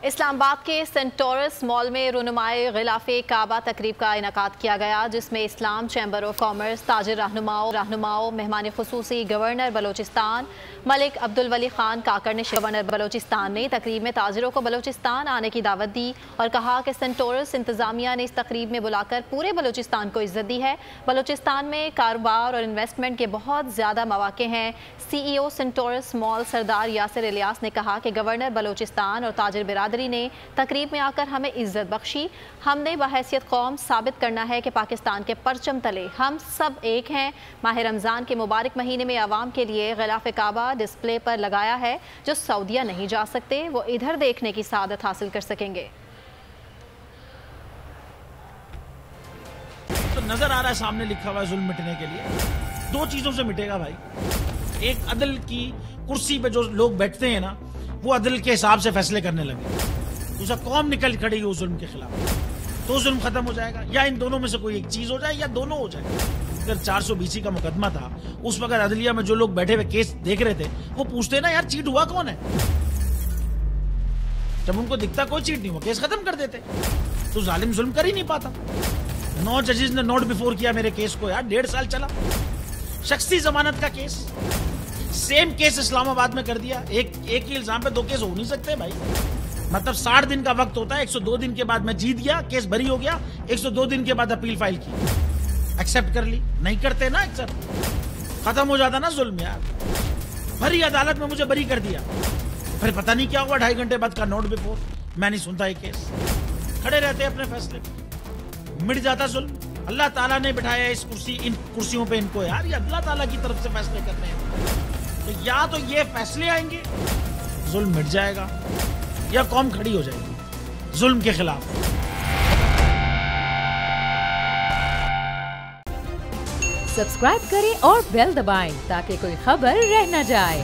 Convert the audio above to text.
इस्लामाबाद के Centaurus mall में रुनुमाए गिलाफे काबा तकरीब का इनकाद किया गया, जिसमें इस्लाम चैम्बर ऑफ कॉमर्स, ताजिर रहनुमाओं, मेहमान खुसूसी गवर्नर बलोचिस्तान मलिक अब्दुल वली खान काकर ने गवर्नर बलोचिस्तान ने तकरीब में ताजिरों को बलोचिस्तान आने की दावत दी और कहा कि सेंटोरस इंतजामिया ने इस तकरीब में बुलाकर पूरे बलोचिस्तान को इज्जत दी है। बलोचिस्तान में कारोबार और इन्वेस्टमेंट के बहुत ज़्यादा मौके हैं। CEO सेंटोरस मॉल सरदार यासिर इलियास ने कहा कि गवर्नर बलोचिस्तान और ताजिर बिरादरी ने तकरीब में आकर हमें इज्जत बख्शी। हमने बहैसियत कौम साबित करना है कि पाकिस्तान के परचम तले हम सब एक हैं। माह रमज़ान के मुबारक महीने में आवाम के लिए गिलाफ काबा डिस्प्ले पर लगाया है। जो सऊदिया नहीं जा सकते वो इधर देखने की सादत हासिल कर सकेंगे। तो नजर आ रहा है सामने लिखा हुआ है जुल्म मिटने के लिए। दो चीजों से मिटेगा भाई, एक अदल की कुर्सी पे जो लोग बैठते हैं ना, वो अदल के हिसाब से फैसले करने लगे। दूसरा कौम निकल खड़ी उस जुल्म के खिलाफ, तो जुल्म खत्म हो जाएगा। या इन दोनों में से कोई एक चीज हो जाए या दोनों हो जाए। अगर 420 का मुकदमा था, उस वक्त अदलिया में जो लोग बैठे हुए केस देख रहे थे वो पूछते ना, यार चीट हुआ कौन है। जब उनको दिखता कोई चीट नहीं हुआ, केस खत्म कर देते। तो जालिम जुल्म कर ही नहीं पाता। 9 जजेस ने नोट बिफोर किया मेरे केस को, यार 1.5 साल चला। शख्सी जमानत का केस, सेम केस इस्लामाबाद में कर दिया। एक ही इल्जाम पे 2 केस हो नहीं सकते भाई। मतलब 60 दिन का वक्त होता है। 102 दिन के बाद मैं जीत गया, केस बरी हो गया। 102 दिन के बाद अपील फाइल की, एक्सेप्ट कर ली। नहीं करते ना एक्सेप्ट, खत्म हो जाता ना जुल्म यार। भरी अदालत में मुझे बरी कर दिया, फिर पता नहीं क्या हुआ 2.5 घंटे बाद का नोट बिफोर। मैं नहीं सुनता ये केस, खड़े रहते अपने फैसले पे, मिट जाता जुल्म। अल्लाह ताला ने बिठाया इन कुर्सियों पे इनको यार, ये अल्लाह ताला की तरफ से फैसले करने हैं। तो या तो ये फैसले आएंगे, जुल्म मिट जाएगा, या कौम खड़ी हो जाएगी जुल्म के खिलाफ। सब्सक्राइब करें और बेल दबाएं ताकि कोई खबर रह न जाए।